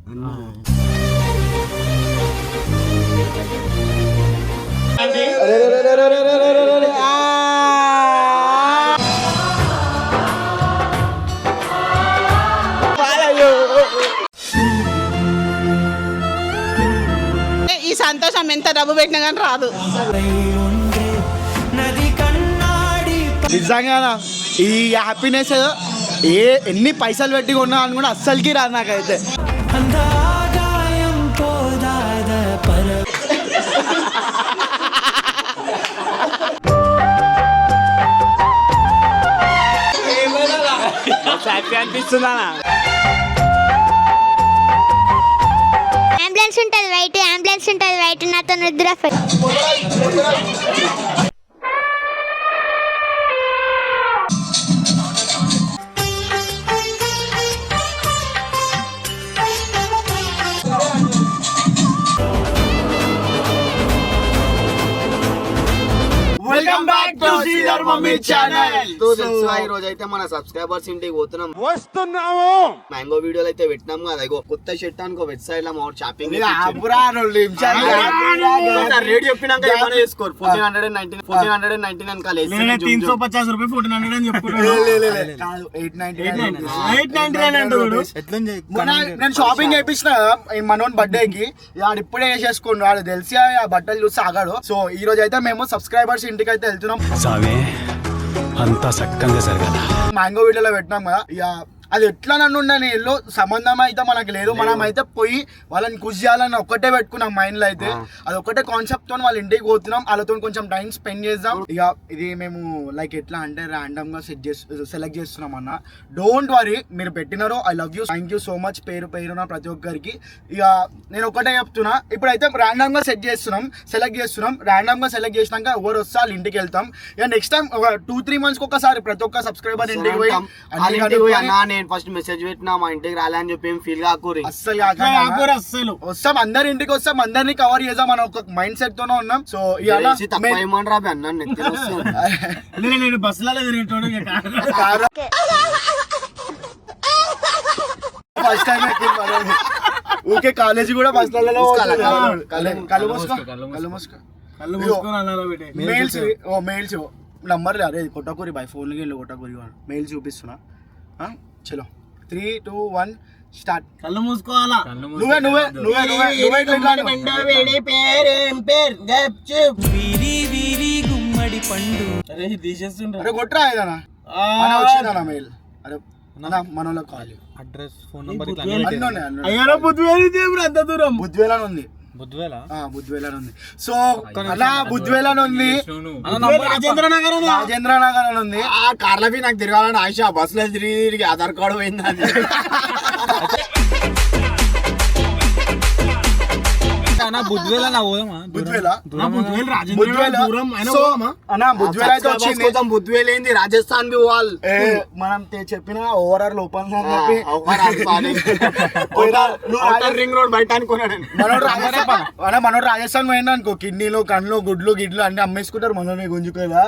ఈ సంతోషం ఎంత డబ్బు పెట్టినా కానీ రాదు. నిజంగా ఈ హ్యాపీనెస్ ఎన్ని పైసలు పెట్టి కొన్నా అని కూడా అస్సలకి రాదు నాకైతే. హ్యాపీ అనిపిస్తుందా? అంబులెన్స్ ఉంటుంది వైట్, అంబులెన్స్ ఉంటుంది వైట్, నాతో నిద్ర. Welcome back to Sridhar mummy channel. ఈ రోజు అయితే మన సబ్స్క్రైబర్స్ ఇంటికి వస్తున్నాము. మ్యాంగో వీడియోలు అయితే పెట్టినాం కదా. కొత్త షర్ట్ అనుకో వెబ్ సైడ్ లో షాపింగ్ రేట్ చెప్పినాక ఏమైనా చేసుకోరు. 1499 కాలేదు, 350 రూపాయలు 1400 అని చెప్పుకున్నాను. నేను షాపింగ్ చేయించిన మనోన్ బర్త్డే కి, వాడు ఇప్పుడే వేసేసుకోండి, వాడు తెలిసి ఆ బట్టలు చూసి ఆగాడు. సో ఈ రోజు అయితే మేము సబ్స్క్రైబర్స్ ఇంటికి అయితే వెళ్తున్నాం. అంతా సక్కంగా జరగాల. మ్యాంగో వీడియోలో పెట్టినాం కదా, ఇక అది ఎట్లా నన్ను ఉండని ఎల్లో సంబంధం అయితే మనకు లేదు. మనం అయితే పోయి వాళ్ళని ఖుషి చేయాలని ఒక్కటే పెట్టుకున్నాం మైండ్ లో. అయితే అది ఒకటే కాన్సెప్ట్ తో వాళ్ళ ఇంటికి పోతున్నాం, వాళ్ళతో కొంచెం టైం స్పెండ్ చేద్దాం. ఇక ఇది మేము లైక్ ఎట్లా అంటే ర్యాండమ్ గా సెలెక్ట్ చేస్తున్నాం అన్న. డోంట్ వరీ, మీరు పెట్టినారు, I love you, thank you so much పేరున ప్రతి ఒక్కరికి. ఇక నేను ఒకటే చెప్తున్నా, ఇప్పుడైతే ర్యాండమ్ గా సెలెక్ట్ చేస్తున్నాం. ర్యాండమ్ గా సెలెక్ట్ చేసినాక ఎవరు వస్తే వాళ్ళ ఇంటికి వెళ్తాం. ఇక నెక్స్ట్ టైం ఒక 2-3 months ఒకసారి ప్రతి ఒక్క సబ్స్క్రైబర్ ఇంటికి పోయి ఫస్ట్ మెసేజ్ పెట్టినా మా ఇంటికి రాలని చెప్పి ఏం ఫీల్ కాకూరి. అస్సలు వస్తాం, అందరి ఇంటికి వస్తాం, అందరినీ కవర్ చేద్దాం మన ఒక మైండ్ సెట్ తోనే ఉన్నాం. సో తక్కువ ఏమని రాబి అన్న నేను బస్సులలో ఫస్ట్ టైం ఊకే కాలేజీ కూడా బస్సులలో మెయిల్స్ నంబర్ అరే కొట్టకూరి బాయ్, ఫోన్ కి కొట్టకూరి మెయిల్ చూపిస్తున్నా. చలో 3, 2, 1 స్టార్ట్. కళ్ళు మూసుకోవాలా? కొట్టరా ఏదన్నా వచ్చిందన్నా మెయిల్. అరే మనలో కాల్, అడ్రస్, ఫోన్ నంబర్ అంత దూరం బుద్ధివేలా ఉంది. సో అలా బుద్ధివేలా ఉంది, రాజేంద్ర నగర్ అని ఉంది. ఆ కార్లవి నాకు తిరగాలని ఆశ, బస్సులో తిరిగి ఆధార్ కార్డు పోయింది. అది బుద్ధివేలేంది రాజస్థాన్ బి వాల్ మనం చెప్పిన ఓవరాల్ ఓపెన్ రింగ్ రోడ్ బయట అనుకున్నాడు. మనోడు రాజస్థాన్ పోయింది అనుకో, కిడ్నీలు, కళ్ళు, గుడ్లు గిడ్లు అన్ని అమ్మేసుకుంటారు, మనమే గుంజుకోదా.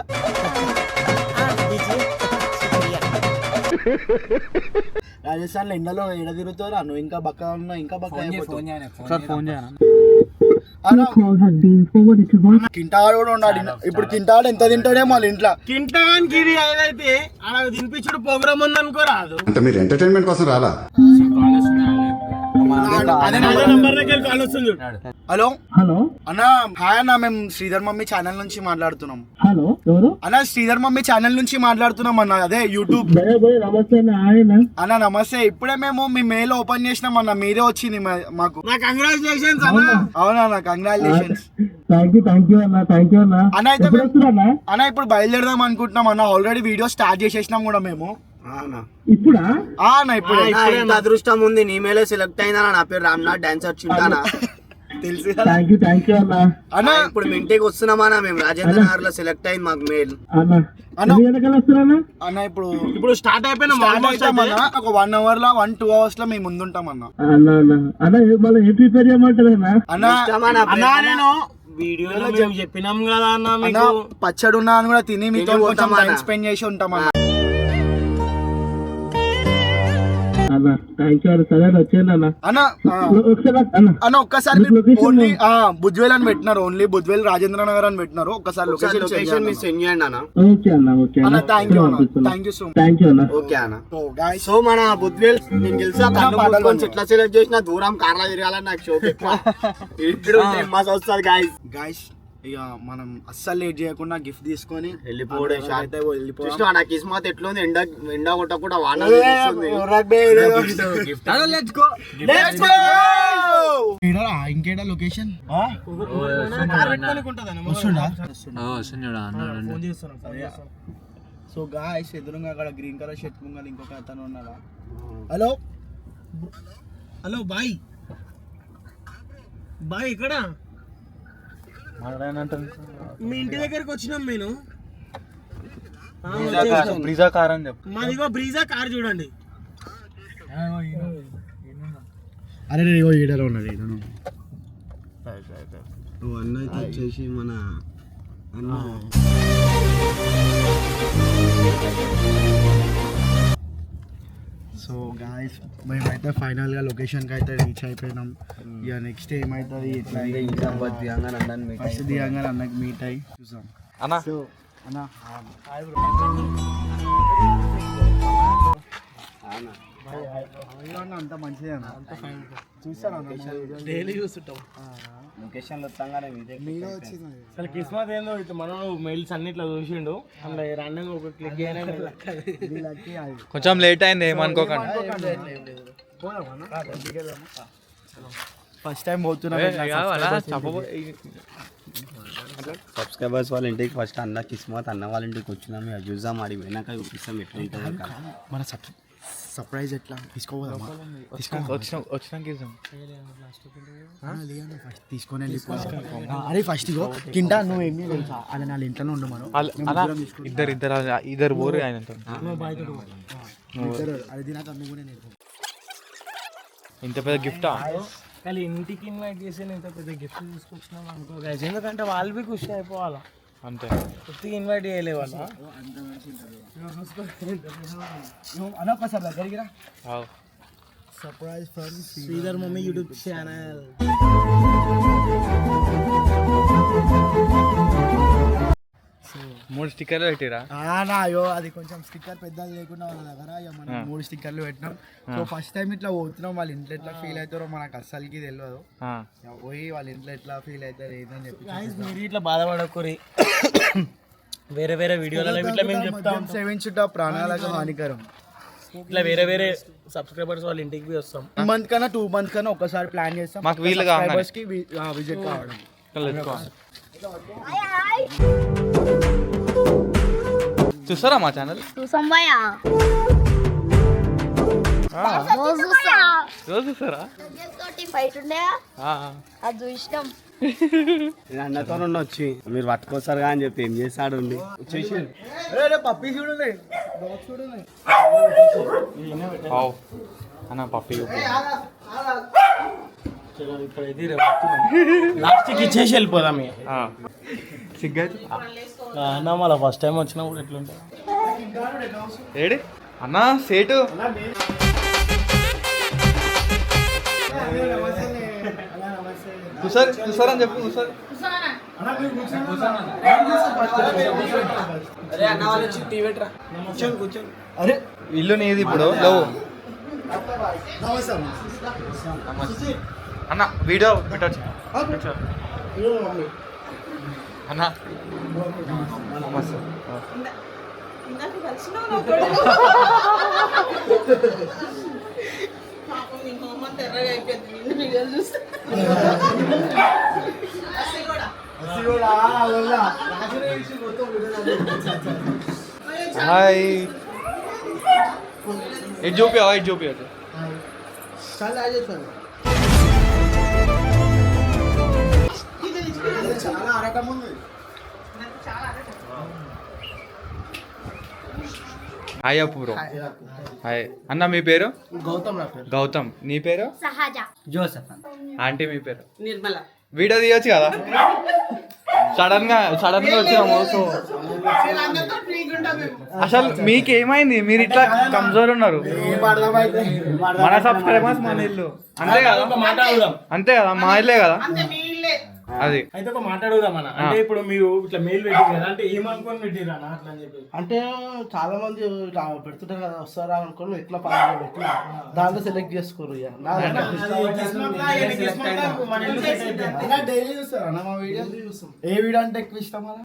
రాజస్థాన్ లో ఎండలో ఎడ తిరుగుతారు అను, ఇంకా బక్క ఉన్నా, ఇంకా బక్క కింటాడు కూడా ఉన్నాడు. ఇప్పుడు కింటాడు ఎంత తింటాడేమో వాళ్ళ ఇంట్లో. కింటానికి ఏదైతే అలా తినిపించుడు ప్రోగ్రామ్ ఉంది అనుకో రాదు. అంటే మీరు ఎంటర్టైన్మెంట్ కోసం రాలా? హలో అన్న, హాయ్ అన్న, మేము శ్రీధర్ మమ్మీ ఛానల్ నుంచి మాట్లాడుతున్నాం. అన్న శ్రీధర్ మమ్మీ ఛానల్ నుంచి మాట్లాడుతున్నాం అన్న, అదే యూట్యూబ్ అన్న. నమస్తే, ఇప్పుడే మేము మీ మెయిల్ ఓపెన్ చేసినాం అన్న, మీరే వచ్చింది మాకు. కంగ్రాచులేషన్స్ అవునా, కంగ్రాచులేషన్స్ అన్న. అయితే అన్న ఇప్పుడు బయలుదేరదాం అనుకుంటున్నాం అన్న, ఆల్రెడీ వీడియో స్టార్ట్ చేసేసినాం కూడా మేము. ఇప్పుడు అదృష్టం ఉంది, నీ మేలే సెలెక్ట్ అయిందా. నా పేరు రామ్నాథ్, డాన్సర్ చింటానా, తెలుసు అన్న. ఇప్పుడు మీ ఇంటికి వస్తున్నామన్నా, మేము రాజేంద్ర నగర్ లో సెలెక్ట్ అయింది మాకు మెయిల్ అన్న. ఇప్పుడు స్టార్ట్ అయిపోయిన ఒక 1 hour లో 1-2 hours లో మేము ముందుంటాం అన్న. నేను వీడియోలో చెప్పినాం కదా అన్న, పచ్చడి ఉన్నా అని కూడా తిని మీతో కొంచెం టైం స్పెండ్ చేసి ఉంటాం అన్న. అన్న థ్యాంక్ యూ అన్న. సరే వచ్చేయండి అన్న. అన్న ఒకసారి అన్న అన్న ఒక్కసారి మీకు location ఓన్లీ బుజ్వేల్ అని పెట్టినారు, ఓన్లీ బుజ్వేల్ రాజేంద్ర నగర్ అని పెట్టినారు. ఒక్కసారి లొకేషన్ మీరు సెండ్ చేయండి అన్న. ఓకే అన్న. ఓకే అన్న అన్న. థ్యాంక్ యూ అన్న, thank you so much. Thank you అన్న. ఓకే అన్న. సో గైస్ సో మన బుద్వేల్ నేను గెలిచా కళ్ళు మూసుకొని ఎట్లా సెలెక్ట్ చేసిన దూరం కార్లా తిరగాలని నాకు షోక్ ఎక్కువ. ఇప్పుడు మస్తు వస్తుంది గాయస్. గైస్ ఇక మనం అస్సలు లేట్ చేయకుండా గిఫ్ట్ తీసుకొని వెళ్ళిపోవడం అయితే వెళ్ళిపోవడం. చూసినా నా కిస్మత్ ఎట్లుంది, ఎండ కొట్టకుండా వాన ఇంకేడా లొకేషన్ సో గాయస్ ఎదురుగా అక్కడ గ్రీన్ కలర్ షర్ట్ ముంగల్ ఇంకొక అతను ఉన్నాడా. హలో హలో బాయ్ బాయ్ ఇక్కడ మీ ఇంటి దగ్గరికి వచ్చినాం నేను. బ్రీజా కార్ అని చెప్పు. మాదిగో బ్రీజా కార్ చూడండి. అరే ఇగో ఈడలో ఉన్నది. అన్న అయితే వచ్చేసి మన అన్న సో గాయస్ మేమైతే ఫైనల్గా లొకేషన్కి అయితే రీచ్ అయిపోయినాం. ఇక నెక్స్ట్ ఏమవుతుంది ఎట్లా ఫస్ట్ దిగంగా అన్నకి మీట్ అయ్యి చూసాం అన్న. సో అన్న అంత మంచిదే అన్న, చూస్తాను డైలీ చూస్తుంటాం. లొకేషన్ వస్తాగానే మీరే వచ్చింది. అసలు కిస్మత్ ఏందో ఇట్లా మనం మెయిల్స్ అన్ని ఇట్లా చూసిండు, అందులో ర్యాండమ్ ఒక క్లిక్ కొంచెం లేట్ అయింది ఏమనుకోకండి. ఫస్ట్ టైం పోతున్నాం. సబ్స్క్రైబర్స్ వాళ్ళ ఇంటికి ఫస్ట్ అన్న కిస్మత్ అన్న వాళ్ళ ఇంటికి వచ్చినాము. అది చూద్దాం, ఆడి పోయినాక చూపిస్తాం ఎట్లుంటుంది. మన సర్ప్రైజ్ ఎట్లా తీసుకోపోదామా? ఫస్ట్ తీసుకొని అరే ఫస్ట్ ఇగో కింద నువ్వేమీ తెలుసా అది నా ఇంట్లోనే ఉండు. మనం ఇద్దరు ఊరు ఆయన అది తినాక నువ్వు కూడా నేను ఇంత పెద్ద గిఫ్టా? కానీ ఇంటికి ఇన్వైట్ చేసి ఇంత పెద్ద గిఫ్ట్ తీసుకొచ్చినాం అనుకో guys. ఎందుకంటే వాళ్ళు బి ఖుషి అయిపోవాలా, అంతే. కొద్దిగా ఇన్వైట్ చేయలే వాళ్ళ. అనొక్కసారి దగ్గరికి రా. ఆవ్. Surprise from Sridhar mummy YouTube channel. మూడు స్టిక్కర్లు పెట్టిరా? అయ్యో అది కొంచెం స్టిక్కర్ పెద్దది లేకుండా వాళ్ళ దగ్గర ఇక మనం 3 స్టిక్కర్లు పెట్టినాం. సో ఫస్ట్ టైం ఇట్లా పోతున్నాం, వాళ్ళ ఇంట్లో ఎట్లా ఫీల్ అవుతారో మనకు అస్సలకి తెలియదు. పోయి వాళ్ళ ఇంట్లో ఎట్లా ఫీల్ అవుతారు ఏంటని చెప్పి మీరు ఇట్లా బాధపడకూరి. వేరే వేరే వీడియోలలో ఇట్లా మేము చెప్తాం. సేవించుట ప్రాణాలకు హానికరం. ఇట్లా వేరే వేరే సబ్స్క్రైబర్స్ వాళ్ళ ఇంటికి పోయి వస్తాం. 1 మంత్ కన్నా 2 మంత్ కన్నా ఒకసారి ప్లాన్ చేస్తాం. మాకు వీలు కావాలి విజిట్ కావడం. చూస్తారా మా ఛానల్? చూసాం భయ్యా, రోజు చూస్తారా? ఫైట్ ఉండే అది చూసినాం. నేను అన్నతో వచ్చి మీరు పట్టుకోసారు అని చెప్పి ఏం చేస్తాడు వచ్చేసి పప్పి చూడండి, చూడండి అన్న పప్పి లాస్ట్కి ఇచ్చేసి వెళ్ళిపోదాం. సిగ్గైతే అన్న మళ్ళీ ఫస్ట్ టైం వచ్చినప్పుడు ఎట్లుంటుంది. ఏడి అన్న సేటు చూసారని చెప్పు. చూసారు అరే ఇల్లు నీది ఇప్పుడు లవ్ అన్న. వీడియో పెట్టచ్చు అన్న. హాయ్ ఇటు చూపియా, ఇటు చూపియా. చాలా ఆరాటం ఉంది. హాయ్ అప్పు బ్రో. హాయ్ అన్న. మీ పేరు? గౌతమ్. గౌతమ్. నీ పేరు? సహజ. జోసెఫ్. ఆంటీ మీ పేరు? నిర్మల. వీడియో తీయచ్చు కదా. సడన్ గా వచ్చినాము. సో వీళ్ళందరితో ఫ్రీగా ఉంటాం మేము. అసలు మీకేమైంది? మీరు ఇట్లా కమ్జోర్ ఉన్నారు. మన సబ్స్క్రైబర్స్ మన ఇల్లు అంతే కదా, అంతే కదా, మా ఇల్లే కదా అంతే మీ ఇల్లే. అది. అయితే ఒక మాట్లాడుదాం అన్న. అంటే ఇప్పుడు మీరు ఇట్లా మెయిల్ పెట్టారు కదా, అంటే ఏమనుకొని పెట్టిరా అట్లా అని చెప్పి. అంటే చాలా మంది పెడుతుంటారు కదా, వస్తారా అనుకోని ఎట్లా పాలు ఎట్లా దాంట్లో సెలెక్ట్ చేసుకోరు ఇక. డైలీ చూస్తారా అన్న మా వీడియో? ఏ వీడియో అంటే ఎక్కువ ఇష్టం అన్న?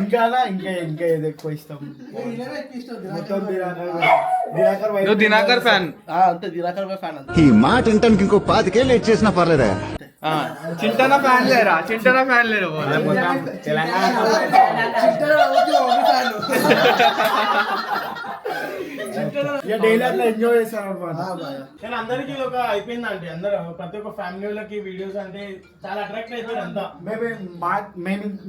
ఇంకా ఇంకా ఏది ఎక్కువ ఇష్టం? మొత్తం నువ్వు దినాకర్ ఫ్యాన్? అంతే, దినాకర్ ఫ్యాన్ అంతే. ఈ మాట వింటానికి ఇంకో 5 ఏళ్ళు లేట్ చేసినా పర్లేదా? చింటన ఫ్యాన్ లేరా? చింటన ఫ్యాన్ లేరు. డైలీ అట్లా ఎంజాయ్ చేస్తాను అనమాట. కానీ అందరికి ఒక అయిపోయిందండి, అందరూ ప్రతి ఒక్క ఫ్యామిలీ వాళ్ళకి వీడియోస్ అంటే చాలా అట్రాక్ట్ అయిపోయారు అంతా. మేము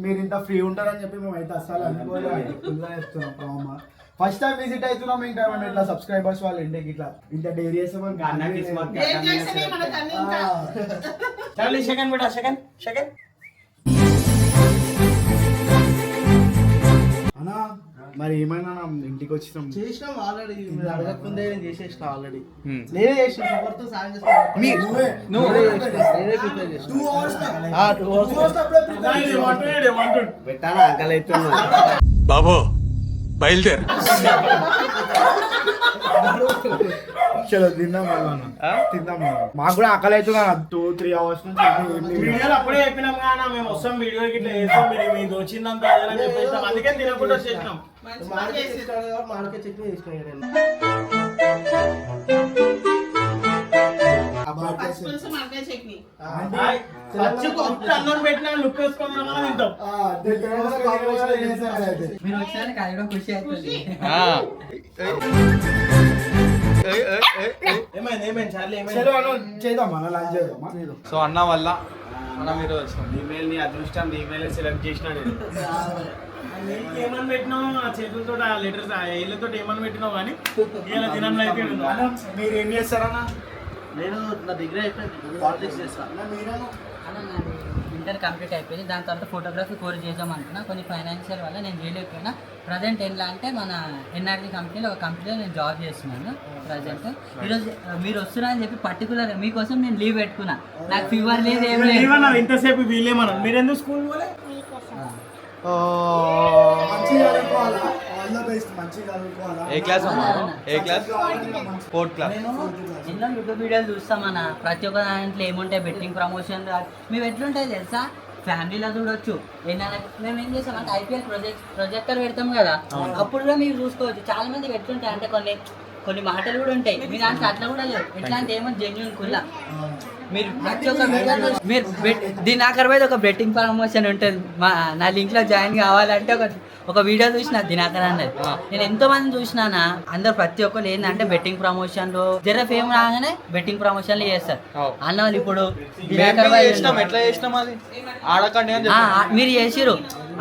మీరు ఇంత ఫ్రీ ఉంటారని చెప్పి మేము అయితే అసలు అనుకోలేస్తున్నాం. ఫస్ట్ టైం విజిట్ అవుతున్నాం. ఇంకా మేము ఇట్లా సబ్స్క్రైబర్స్ వాళ్ళ ఇంటికి ఇట్లా ఇంత డైరీ ఏం చేస్తేనే మనకు అన్ని ఇంకా. చాలు సెకండ్ బిడ్డ, సెకండ్ అన్నా మరి ఏమైనా నా ఇంటికి వచ్చినాం చేసినాం ఆల్రెడీ, మీరు అడగకుందే నేను చేసేసిన ఆల్రెడీ. నేనే చేసిన, ఎవరితో సాయం చేస్తాను. పెట్టానా అంకల్ అవుతున్నా బాబు బయలుదేరు. చలో తిందాం తిందాం. మాకు కూడా ఆకలి అవుతుంది 2-3 అవర్స్ నుంచి. వీడియోలు అప్పుడే చెప్పినాం కానీ మేము వస్తాం వీడియోకి ఇట్లా చేస్తాం, మీరు మీకు వచ్చిందంత అదేనని చెప్పేస్తాం, అందుకే తినకుండా వచ్చేసినాం. మామిడికాయ చట్నీ చేసిన పులుసు మామిడికాయ చట్నీ. పచ్చి కొత్త అన్నం పెట్టినా లుక్ వేసుకున్నాం తింటాం. మీరు వచ్చాక అది కూడా ఖుషి అవుతుంది. ఏమైంది చార్లీ, చేద్దామా లంచ్ చేద్దామా? సో అన్న వల్ల మనం ఈరోజు వచ్చినాం. ఈమెయిల్ నీ అదృష్టం, ఈమెయిల్ సెలెక్ట్ చేసిన నేను. ఏమని పెట్టినావు ఆ చేతులతో, ఆ లెటర్స్ ఆ ఏళ్ళతో ఏమని పెట్టినావు కానీ ఇలా దినంలో అయితే మీరు ఏం చేస్తారన్నా? నేను నా డిగ్రీ అయిపోయింది, పాలిటిక్స్ చేస్తాను. అన్న నాది ఇంటర్ కంప్లీట్ అయిపోయింది. దాని తర్వాత ఫోటోగ్రఫీ కోర్స్ చేద్దాం అనుకున్నా. కొన్ని ఫైనాన్షియల్ వల్ల నేను చేయలేకపోయినా. ప్రజెంట్ ఎలా అంటే మన ఎన్ఆర్జీ కంపెనీలో ఒక కంపెనీలో నేను జాబ్ చేస్తున్నాను ప్రజెంట్. ఈరోజు మీరు వస్తున్నా అని చెప్పి పర్టికులర్ మీకోసం నేను లీవ్ పెట్టుకున్నా. నాకు ఫీవర్ లేదు, ఏం లేదు. ఇంతసేపు వీళ్ళేమన్నా మీరు ఎందుకు స్కూల్ పోలే? ఏ క్లాస్ అమ్మా? ఏ క్లాస్? 4th class. నేను ఎన్నో యూట్యూబ్ వీడియోలు చూస్తామన్న. ప్రతి ఒక్క దాంట్లో ఏముంటాయి బెట్టింగ్ ప్రమోషన్ మేము ఎట్లుంటాయి తెలుసా, ఫ్యామిలీలో చూడొచ్చు. మేము ఏం చేస్తాం అంటే ఐపీఎల్ ప్రొజెక్టర్ పెడతాం కదా, అప్పుడు కూడా మీరు చూసుకోవచ్చు. చాలా మంది ఎట్లుంటాయి అంటే కొన్ని మాటలు కూడా ఉంటాయి. మీ దాంట్లో అట్లా కూడా లేదు. ఎట్లా అంటే ఏమో జెన్యూన్ కుల్లా మీరు ప్రతి ఒక్క వీడియోలో మీరు దినాకర్ మీద ఒక బెట్టింగ్ ప్రమోషన్ ఉంటుంది. నా లింక్లో జాయిన్ కావాలంటే ఒక వీడియో చూసిన దినాకర్ అన్నది. నేను ఎంతో మంది చూసినానా, అందరు ప్రతి ఒక్కరు ఏంటంటే బెట్టింగ్ ప్రమోషన్లు జర ఫేమ్ రాగానే బెట్టింగ్ ప్రమోషన్లు చేస్తారు అన్న వాళ్ళు. ఇప్పుడు ఎట్లా చేసినాం అది? ఆడకండి అని మీరు చేసిరు,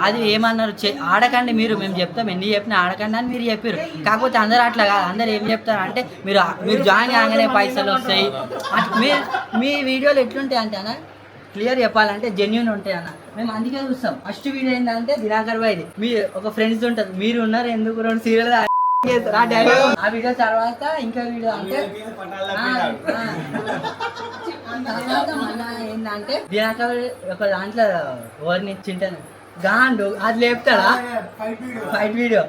అది ఏమన్నారు ఆడకండి మీరు, మేము చెప్తాం ఎన్ని చెప్పినా ఆడకండి అని మీరు చెప్పారు. కాకపోతే అందరు అట్లా కాదు. అందరు ఏం చెప్తారు అంటే మీరు జాయిన్ కాగానే పైసలు వస్తాయి. మీ వీడియోలు ఎట్లుంటాయి అంటే అన్న, క్లియర్ చెప్పాలంటే జెన్యూన్ ఉంటాయి అన్న. మేము అందుకే చూస్తాం. ఫస్ట్ వీడియో ఏంటంటే దినాకర్ బాయ్ది. మీ ఒక ఫ్రెండ్స్ ఉంటుంది, మీరు ఉన్నారు ఎందుకు 2 సీరియల్ చేస్తారు ఆ డైలాగ్. ఆ వీడియో తర్వాత ఇంకా వీడియో అంటే మళ్ళీ ఏంటంటే దినాకర్ ఒక దాంట్లో ఎవరిని చింటాను గాండు అది లేపుతాడా ఫైట్ వీడియో.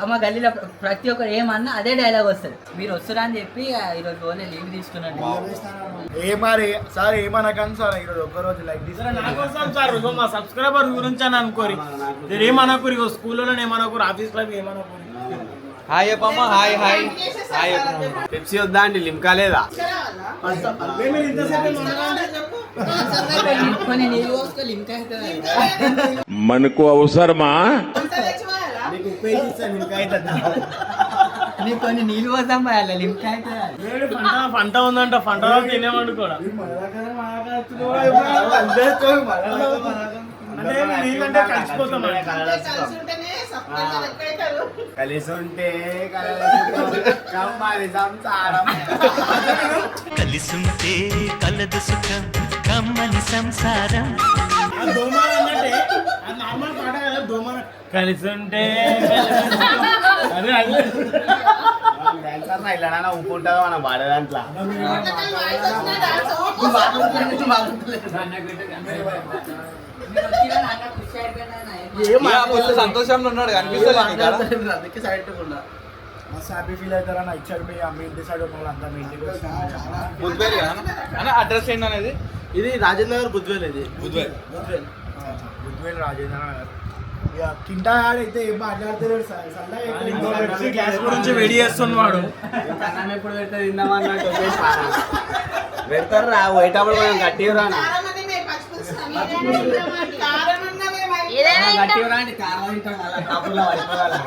అమ్మ గల్లీలో ప్రతి ఒక్కరు ఏమన్నా అదే డైలాగ్ వస్తుంది. మీరు వస్తురా అని చెప్పి ఈరోజు ఓన్లీ లీవ్ తీసుకున్నాను. మరి సార్ ఏమనకండి సార్, ఈరోజు ఒక్కరోజు లైక్ నాకోసం సార్ మా సబ్స్క్రైబర్ గురించి అని అనుకోరి, ఏమనుకోరు. ఇగో స్కూల్లో ఏమనుకోరు, ఆఫీస్ లో ఏమనుకోరు. హాయ్ చెప్పమ్మా. Hi hi hi. పెప్సీ వద్దా అండి, లిమ్కా లేదా? కొన్ని నీళ్ళు పోస్తే లింక్ అవుతుంది. మనకు అవసరమా? నీకు కొన్ని నీళ్ళు పోతాం పోయాలి లింక్ అవుతుంది. పంట ఉందంట, పంట తినేవాడు కూడా అంటే నీళ్ళంటే కలిసిపోతాం. కలిసి ఉంటేనే ఎక్కడెక్కరు కలిసి ఉంటే కమ్మని సంసారం. కలిసుంటే కలదు సుఖం కమ్మని సంసారం. దోమాన్ అన్నట్టే అది నార్మల్ పాట కదా దోమాన్ కలిసి ఉంటే అదే అదే డాన్సర్ ఇలా ఉప్పు ఉంటుందో మనం వాడే దాంట్లో. వాయిస్ వచ్చిన డాన్స్ సంతోషంలో ఉన్నాడు కనిపిస్తుంది అందుకే సైడ్ ఉన్నా. మస్తు హ్యాపీ ఫీల్ అవుతారా ఇచ్చాడు మీ ఇంటి సైడ్ ఉన్న వాళ్ళంతా మీ ఇంటికి వచ్చి బుద్వేల్ అన్న అడ్రస్ ఏంటి అనేది ఇది రాజేంద్ర నగర్ బుద్వేల్. ఇది బుద్వేల్ బుద్వేల్ రాజేంద్ర నగర్. ఇక కింటా అయితే ఏం మాట్లాడతారు గ్యాస్ గురించి వెడి చేస్తున్నాడు. అన్నం ఎప్పుడు పెడితే తిందామా అన్నట్టు పెడతారు రా పోయేటప్పుడు మనం గట్టిగా రానా గట్టిగా రాండి కారం తింటాం అలా కప్పులో పడిపోవాలి.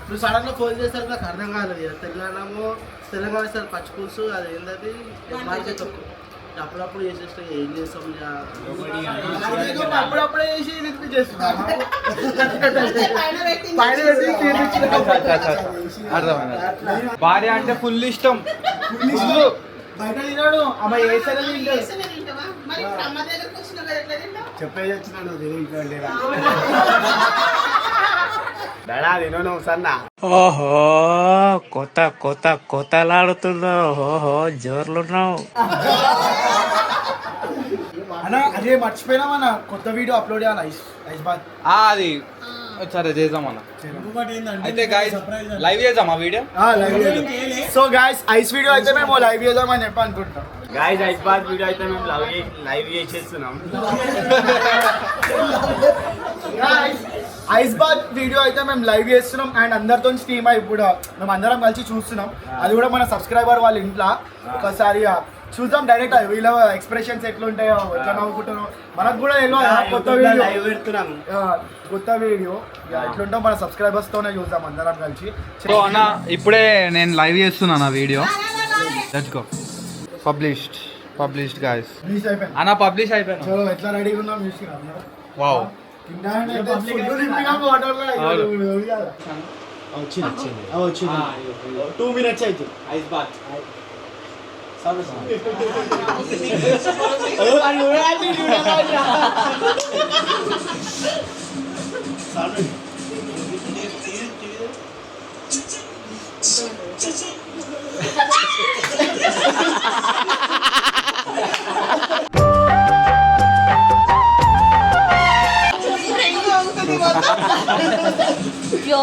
ఇప్పుడు సడన్ గా ఫోన్ చేస్తారు నాకు అర్థం కాలేదు. తెలంగాణ సార్ పచ్చి పులుసు అది ఏంటది బాగా తక్కువ అప్పుడప్పుడు చేసేస్తే ఏం చేస్తాం అప్పుడప్పుడే చేసి చేస్తున్నాం. భార్య అంటే ఫుల్ ఇష్టం. బయట తిన్నాడు అమ్మాయి వేసానే తింటాడు. మరి ఇప్పుడు అమ్మ దగ్గరకు వచ్చిన కదా ఎట్లా తింటావు చెప్పేసి వచ్చినాడు ఇంట్లో బెడా తిను నువ్వు సన్నా. ఓహో కొత్త కొత్త కొత్తలాడుతున్నావు. ఓహో జోర్లున్నావు. అన్న అదే మర్చిపోయినామన్న కొత్త వీడియో అప్లోడ్ చేయాలి ఐస్ బాత్. అది సరే చేద్దాం అన్న. అయితే గైస్ లైవ్ చేద్దాం ఆ video. So guys ice video అయితే మేము లైవ్ చేద్దామని చెప్పి అనుకుంటాం. గాయ్స్ ఐస్ బాత్ వీడియో అయితే మేము లైవ్ చేసేస్తున్నాం. ఐస్ బాత్ వీడియో అయితే మేము లైవ్ చేస్తున్నాం అండ్ అందరితో స్ట్రీమ్ ఇప్పుడు మేము అందరం కలిసి చూస్తున్నాం. అది కూడా మన సబ్స్క్రైబర్ వాళ్ళ ఇంట్లో ఒకసారి చూద్దాం డైరెక్ట్ వీళ్ళ ఎక్స్ప్రెషన్స్ ఎట్లుంటాయో ఎట్లా నవ్వుకుంటారో మనకు కూడా కొత్త వీడియో లైవ్ పెడుతున్నాం. కొత్త వీడియో ఎట్లుంటాం మన సబ్స్క్రైబర్స్ తోనే చూద్దాం అందరం కలిసి. సో అన్న ఇప్పుడే నేను లైవ్ చేస్తున్నాను ఆ video. Let's go. Published guys. Release అయిపోయింది అన్న పబ్లిష్ అయిపోయినా. చలో ఎట్లా రెడీగా ఉన్నాం చూసి వావ్. వచ్చింది 2 minutes అయితే ఐస్ బాత్. యో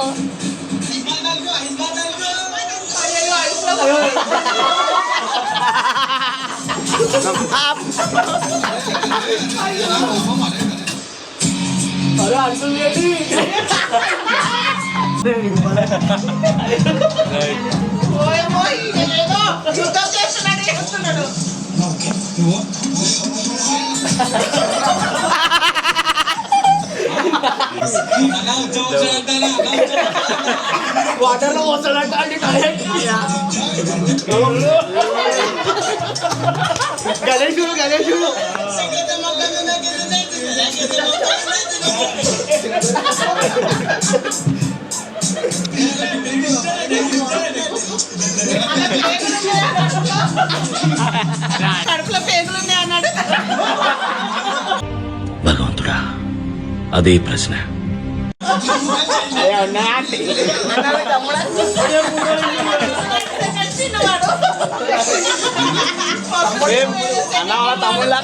యుద్ధం చేస్తున్నాడు చేస్తున్నాడు వాటర్లో వస్తాడంట గణేశుడు కడుపులో పేగులు ఉన్నాయి అన్నాడు. భగవంతుడా అదే ప్రశ్న. తమ్ముళ్ళ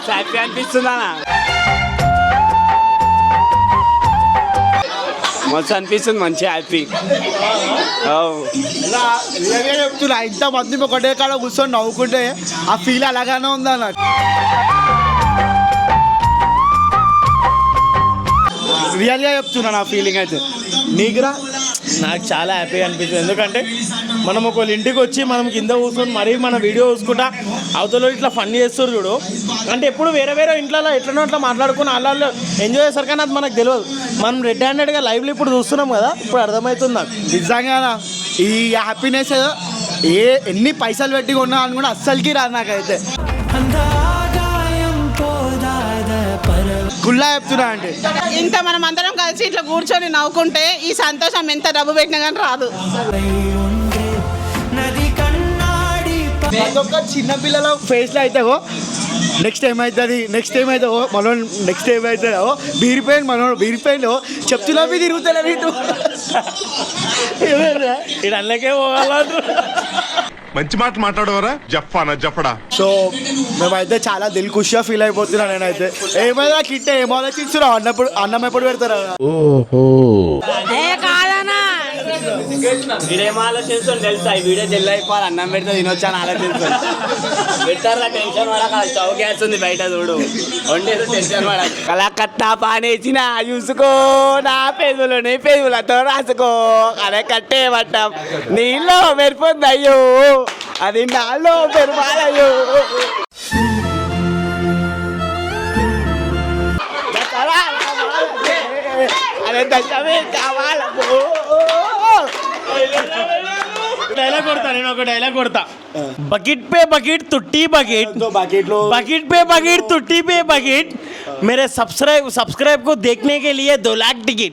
హ్యాపీ అనిపిస్తుందా? మస్తు అనిపిస్తుంది, మంచి హ్యాపీ. చెప్తున్నా ఇంత మంది ఒకటే కాడ కూర్చొని నవ్వుకుంటే ఆ ఫీల్ అలాగానే ఉందా నాకు. రియల్గా చెప్తున్నా నా ఫీలింగ్ అయితే. నీకురా నాకు చాలా హ్యాపీగా అనిపిస్తుంది. ఎందుకంటే మనం ఒకళ్ళ ఇంటికి వచ్చి మనం కింద కూర్చొని మరీ మన వీడియో చూసుకుంటా అవతల ఇట్లా ఫన్ చేస్తారు చూడు. అంటే ఎప్పుడు వేరే వేరే ఇంట్లో ఎట్లనో అట్లా మాట్లాడుకుని వాళ్ళు ఎంజాయ్ చేస్తారు, కానీ అది మనకు తెలియదు. మనం రెడ్ హ్యాండెడ్గా లైవ్లో ఇప్పుడు చూస్తున్నాం కదా, ఇప్పుడు అర్థమవుతుంది నాకు. నిజంగా ఈ హ్యాపీనెస్ ఎన్ని పైసలు పెట్టి కొన్నా అని కూడా అస్సలకి రాదు నాకైతే. గుల్లా చెప్తున్నా అంటే ఇంత మనం అందరం కలిసి ఇట్లా కూర్చొని నవ్వుకుంటే ఈ సంతోషం ఎంత డబ్బు పెట్టినా కానీ రాదు. ప్రతి ఒక్క చిన్న పిల్లల ఫేస్లో అయితే నెక్స్ట్ ఏమవుతుంది మనో నెక్స్ట్ ఏమవుతుందో బీరిపోయిందో చెప్తున్నా తిరుగుతారు ఇటు ఇది అల్లకే పోవాలంటారు. మంచి మాట మాట్లాడవరా జఫడా. సో మేమైతే చాలా దిల్ ఖుషిగా ఫీల్ అయిపోతున్నా. నేనైతే ఏమైనా కిట్టే ఏం ఆలోచించురా అన్నం ఎప్పుడు పెడతారా? వీడేం ఆలోచిస్తుంది తెలుసా? ఈ వీడియో జల్లి అయిపోవాలి, అన్నం పెడితే తినొచ్చా అని ఆలోచిస్తుంది. పెట్టారా టెన్షన్ పడక, స్టవ్ గ్యాస్ ఉంది బయట చూడు, వండేది టెన్షన్ పడక. కలకత్తా పానేసిన చూసుకో, నా పేజులతో రాసుకో, అదే కట్టే పట్టం నీళ్ళు మెరిపోద్ది అయ్యో, అది నాలో మెరపాలయ్యో. అదే దశమే కావాలమ్మో. డైలాగ్ కొడతా, నేను ఒక డైలాగ్ కొడతా. బకెట్ पे बकेट तुट्टी बकेट, बकेट पे बकेट तुट्टी पे बकेट, मेरे सब्सक्राइब को देखने के लिए 2 लाख टिकट.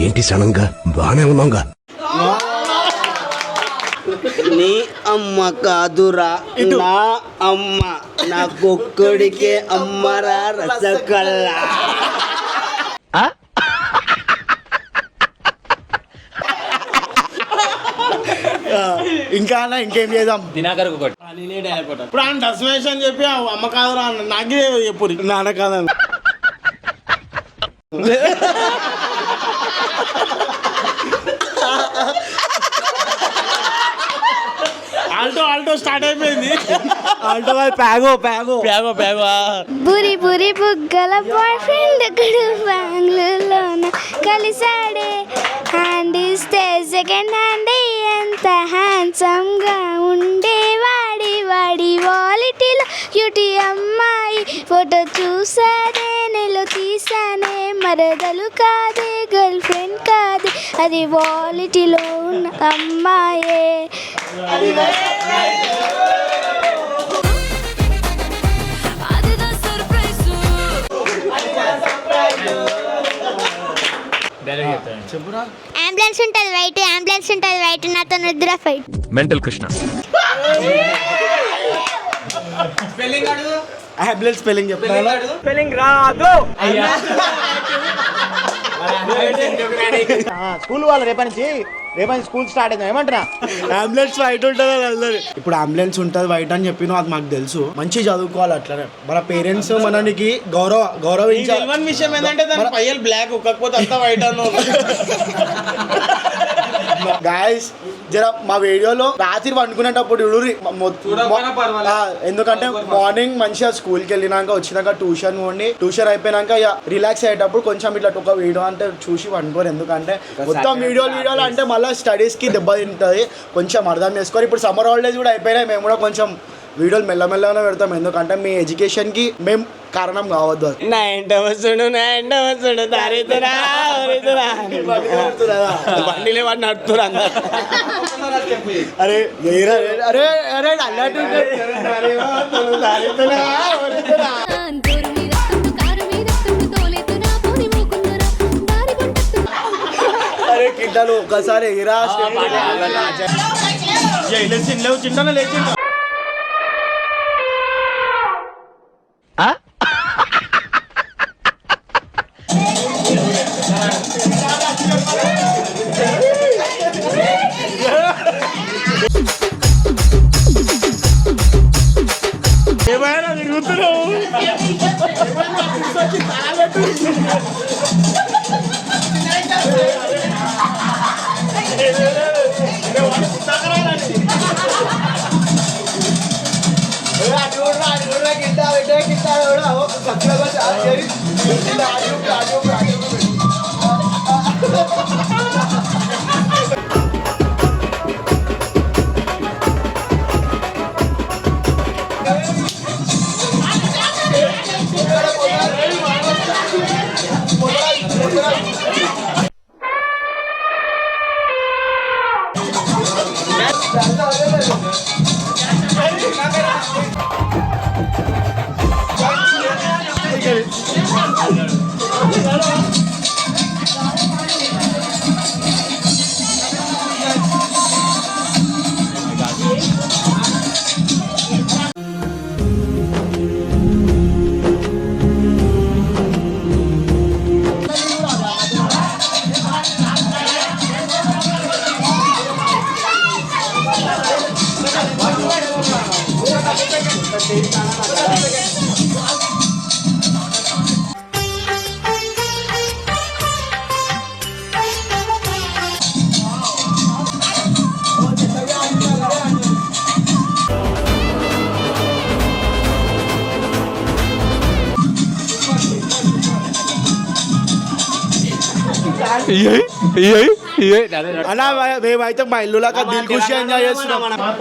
ఏంటి సడన్గా బానే ఉన్నాగా? నీ అమ్మ కాదురా నా అమ్మ, నా కొక్కడికే అమ్మరా రసకల్లా. ఇంకేం చేద్దాం? దినాకరకు కొట్టు. ఇప్పుడు ఆయన డస్మేష్ అని చెప్పి అమ్మ కాదురా నాకే చెప్పు నాన్న కాదని ఆల్టో స్టార్ట్ అయిపోయింది. ఆల్టో ప్యాగో బురి బురి బుగ్గల బాయ్ ఫ్రెండ్ ఒకడు బెంగళూరులోన కలిసాడే, హ్యాండ్ ఇస్తే సెకండ్ హ్యాండ్ ఎంత హ్యాండ్సమ్ గా ఉండేవాడి, వాడి వాలిటీలో క్యూటీ అమ్మాయి ఫోటో చూసానే, నెలో తీసానే, మరదలు కాదే గర్ల్ ఫ్రెండ్ కాదే, అది వాలిటీలో ఉన్న అమ్మాయే. అంబులెన్స్ ఉంటుంది వైట్, నాతో నిద్ర fight. Mental Krishna. Ambulance spelling చెప్తాను. స్పెల్లింగ్ రాదు. స్కూల్ వాళ్ళు రేపటి స్కూల్ స్టార్ట్ అయింది ఏమంటారా? అంబులెన్స్ వైట్ ఉంటుంది అందరు. ఇప్పుడు అంబులెన్స్ ఉంటుంది వైట్ అని చెప్పిన అది మాకు తెలుసు. మంచి చదువుకోవాలి, అట్లనే మన పేరెంట్స్ మనకి గౌరవించాలి. విషయం ఏంటంటే దాని పయ్యలు బ్లాక్ కాకపోతే అంతా వైట్ అన్న. గాయస్ జర మా వీడియోలో రాత్రి పండుకునేటప్పుడు ఎందుకంటే మార్నింగ్ మంచిగా స్కూల్కి వెళ్ళినాక వచ్చినాక ట్యూషన్ పోండి, ట్యూషన్ అయిపోయినాక రిలాక్స్ అయ్యేటప్పుడు కొంచెం ఇట్లా ఒక వీడియో అంటే చూసి పండుకోరు. ఎందుకంటే మొత్తం వీడియోలు అంటే మళ్ళీ స్టడీస్కి దెబ్బ తింటుంది, కొంచెం అర్థం చేసుకోరు. ఇప్పుడు సమ్మర్ హాలిడేస్ కూడా అయిపోయినాయి, మేము కూడా కొంచెం వీడియోలు మెల్లమెల్లగానే పెడతాం. ఎందుకంటే మీ ఎడ్యుకేషన్కి మేము కారణం కావద్దు. బండిలే వాడిని నడుపుతారు అందరు. అరే అరే అరే అన్నట్టు అరే కిడ్డలు ఒకసారి ఎగిరా చిన్న లేచిండ. ఏమైనా తిరుగుతున్నావు? అన్నా మేమైతే మా ఇల్లు లాగా దిల్ ఖుషి ఎంజాయ్ చేస్తున్నాం.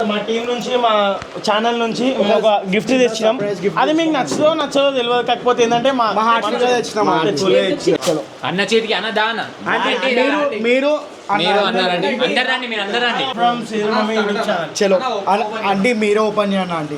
మా టీం నుంచి మా ఛానల్ నుంచి ఒక గిఫ్ట్ తెచ్చినాం. అది మీకు నచ్చదో తెలియదు. కాకపోతే ఏంటంటే మా హార్ట్ తెచ్చినాం. అన్న చేతికి అన్న దాన మీరు from Sridhar mummy YouTube channel. చలో ఆంటీ మీరే ఓపెన్ చేయండి ఆంటీ.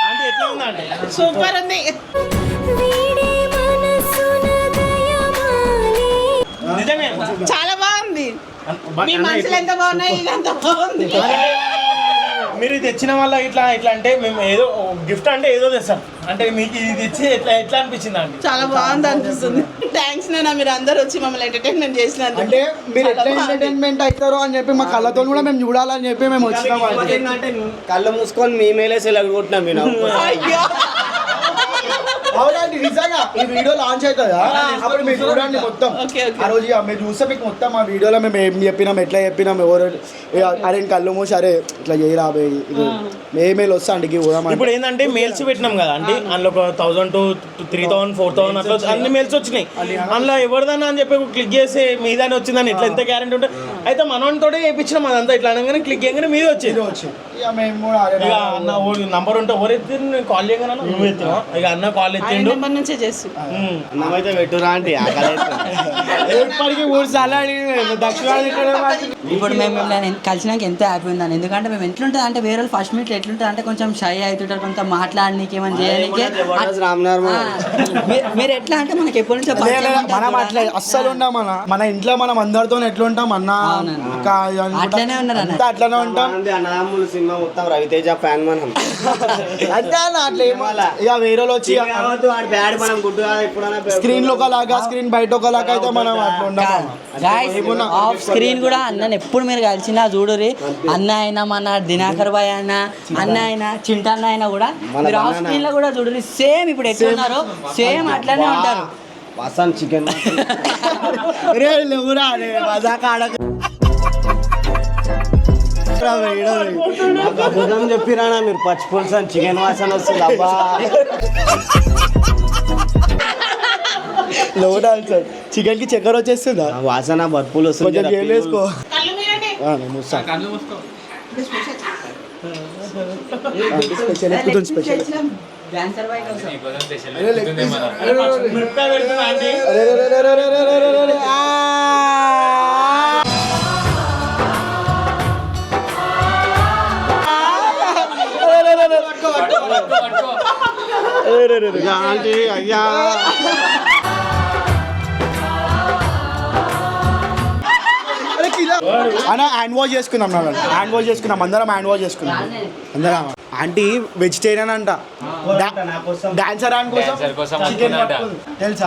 అంటే ఎట్లా ఉందంటే సూపర్ ఉంది. నిజమే చాలా బాగుంది. మీ మనసులు ఎంత బాగున్నాయి, ఇది అంత బాగుంది. మీరు తెచ్చిన వల్ల ఇట్లా అంటే మేము ఏదో గిఫ్ట్ అంటే ఏదో తెస్తాం. అంటే మీకు ఇది తెచ్చి ఎట్లా అనిపించింది అండి? చాలా బాగుంది అనిపిస్తుంది. థ్యాంక్స్ నాన్న, మీరు అందరు వచ్చి మమ్మల్ని ఎంటర్టైన్మెంట్ చేసినందుకు. అంటే మీరు ఎట్లా ఎంటర్టైన్మెంట్ అవుతారో అని చెప్పి మా కళ్ళతో కూడా మేము చూడాలని చెప్పి మేము వచ్చినాం. ఏంటంటే కళ్ళు మూసుకొని మీ మేలే సెలవు కొట్టినాం మీరు. అయ్యో అవునండి, నిజంగా ఈ వీడియో లాంచ్ అవుతుందా అప్పుడు మీరు చూడండి మొత్తం. ఆ రోజు మీరు చూస్తే మీకు మొత్తం ఆ వీడియోలో మేము ఏం చెప్పినాం, ఎట్లా చెప్పినాం, ఎవరు అరే కళ్ళు మూసి అరే ఇట్లా చేయి రాబోయే ఇది మేమేలు వస్తా అండి పోదాం. ఇప్పుడు ఏంటంటే మెయిల్స్ పెట్టినాం కదా అంటే అందులో ఒక 1000 to 3000 4000 అట్లా అన్ని మెయిల్స్ వచ్చినాయి. అందులో ఎవరిదన్నా అని చెప్పి క్లిక్ చేసి మీదని వచ్చిందని ఇట్లా ఎంత గ్యారెంటీ ఉంటుంది. అయితే మనతోటే చేయించినాం అదంతా. ఇట్లా అనగానే క్లిక్ చేయగానే మీద వచ్చేది. ఇక మేము కూడా ఇక అన్న నంబర్ ఉంటే ఎవరు ఎత్తి కాల్ చేయగానే నువ్వు ఎత్తినా. ఇక అన్న కాల్ ఎత్తిండు. నెంబర్ నుంచే చేస్తూ అన్నమైతే పెట్టురా అంటే ఎప్పటికీ 3 సార్లు అడిగి దక్షిణ ఇప్పుడు మేము మిమ్మల్ని కలిసినాక ఎంత హ్యాపీ ఉందని. ఎందుకంటే మేము ఎట్లుంటుంది అంటే వేరే ఫస్ట్ మీట్లో ఎట్లుంటుంది అంటే కొంచెం షై అవుతుంటారు, కొంచెం మాట్లాడనీకి ఏమని చేయడానికి. మీరు ఎట్లా అంటే మనకి ఎప్పటి నుంచో మనం అట్లా అస్సలు ఉన్నాం. మన ఇంట్లో మనం అందరితో ఎట్లుంటాం అన్న అట్లనే ఉన్నారు అన్న. అట్లనే ఉంటాం. అన్నదమ్ములు సినిమా మొత్తం రవితేజ ఫ్యాన్ మనం అంతే అన్న. అట్లా ఏమో ఇక వేరే వచ్చి స్క్రీన్ లో ఒకలాగా స్క్రీన్ బయట ఒకలాగా అయితే మనం అట్లా ఉన్నాం. ఆఫ్ స్క్రీన్ కూడా అన్నని ఎప్పుడు మీరు కలిసినా చూడురి. అన్న అయినా మన దినాకర్ బాయ్ అయినా అన్న అయినా చింటన్న అయినా కూడా మీరు ఆఫ్ స్క్రీన్ లో కూడా చూడురి. సేమ్ ఇప్పుడు ఎట్లున్నారో సేమ్ అట్లానే ఉంటారు. వాసన్ చికెన్ చెప్పిరానా మీరు పచ్చి పులుసు అని చికెన్ వాసన వస్తుంది. అబ్బా లోడాలి సార్ చికెన్ కి చక్కెర వచ్చేస్తుందా వాసన బర్పులు వస్తుంది. వేసుకో స్పెషల్ డాన్సర్ బాయ్ అయ్యా అన్న హ్యాండ్ వాష్ చేసుకుందాం. హ్యాండ్ వాష్ చేసుకుందాం అందరం. హ్యాండ్ వాష్ చేసుకుందాం అందరం. ఆంటీ వెజిటేరియన్ అంట. డాన్సర్ కోసం చికెన్ తెలుసా?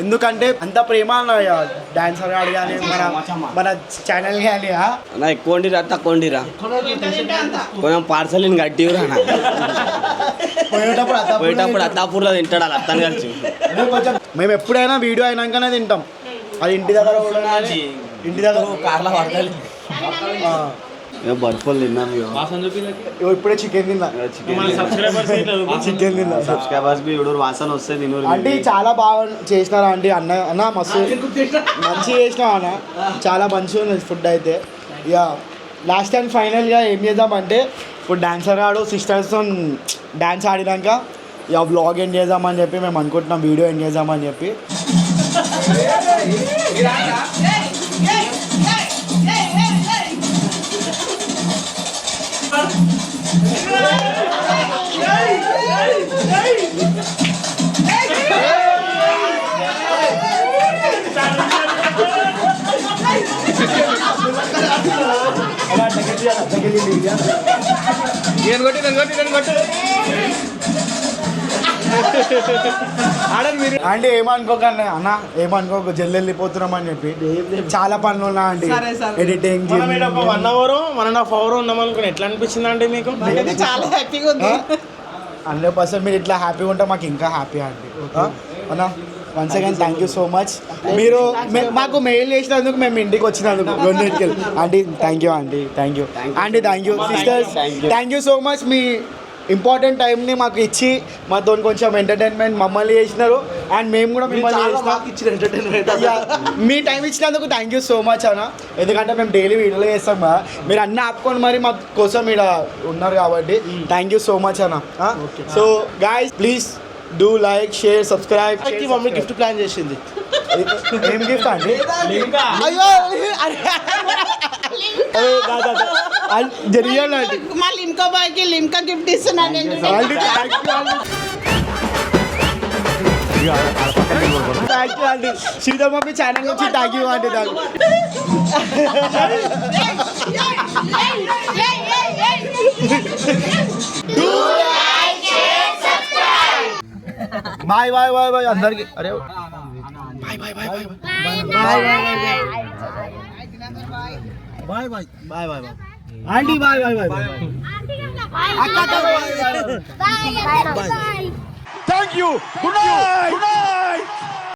ఎందుకంటే అంత ప్రేమ అన్న డాన్సర్ గాడు కానీ మన ఛానల్ కానీ. ఎక్కువ వండిరా తక్కువ వండిరా కొంచెం పార్సల్ కట్టిరా. పోయేటప్పుడు అత్తాపూర్లో తింటాడు అలా అత్తని కలిసి. మేము ఎప్పుడైనా వీడియో అయినాకనే తింటాం. అది ఇంటి దగ్గర కార్లో పడతాయి. బర్ఫుల్ తిన్నాం ఇప్పుడే చికెన్ తిన్నా. సబ్స్క్రైబర్స్ వాసన వస్తే తిను. అంటే చాలా బాగా చేసినారా అండి. అన్న మస్తు మంచిగా చేసినా అన్న. చాలా మంచిగా ఉంది ఫుడ్ అయితే. ఇక లాస్ట్ టైం ఫైనల్గా ఏం చేద్దామంటే ఇప్పుడు డాన్సర్ ఆడు సిస్టర్స్తో డాన్స్ ఆడినాక ఇక వ్లాగ్ ఎండ్ చేద్దామని చెప్పి మేము అనుకుంటున్నాం. వీడియో ఎండ్ చేద్దామని చెప్పి. అంటే ఏమనుకోకండి అన్న, ఏమనుకోక జల్లి వెళ్ళిపోతున్నాం అని చెప్పి చాలా పనులు ఉన్నా అండి, ఎడిటింగ్ 1 hour 1.5 hour ఉన్నాం అనుకుని ఎట్లా అనిపించింది అంటే మీకు? చాలా హ్యాపీగా ఉంది. 100% మీరు ఇట్లా హ్యాపీగా ఉంటే మాకు ఇంకా హ్యాపీ అండి అన్న. Once again thank you so much. మీరు మాకు మెయిల్ చేసినందుకు, మేము ఇంటికి వచ్చినందుకు రెండింటికి aunty thank you aunty, thank you aunty, thank you sisters, thank you so much. Me important టైంని మాకు ఇచ్చి మాతో కొంచెం ఎంటర్టైన్మెంట్ మమ్మల్ని చేసినారు అండ్ మేము కూడా మిమ్మల్ని మీ టైం ఇచ్చినందుకు థ్యాంక్ యూ సో మచ్ అన్న. ఎందుకంటే మేము డైలీ వీడియోలో చేస్తాం కదా, మీరు అన్నీ ఆపుకొని మరి మా కోసం ఇక్కడ ఉన్నారు కాబట్టి థ్యాంక్ యూ సో మచ్ అన్న. So guys please do like, share, subscribe. Mummy gift plan చేసింది. ఏం గిఫ్ట్ అండి? అయ్యో జరిగాలి మా లిమ్కా బాయ్కి లిమ్కా గిఫ్ట్ ఇస్తున్నాను నేను. థ్యాంక్ యూ అండి. శ్రీధర్ మమ్మీ ఛానల్ నుంచి థ్యాంక్ యూ అండి. బాయ్ బాయ్ బాయ్ బాయ్ అందరికి. అరే bye bye bye bye bye bye bye bye bye aunty bye bye bye bye bye. Thank you. Good night.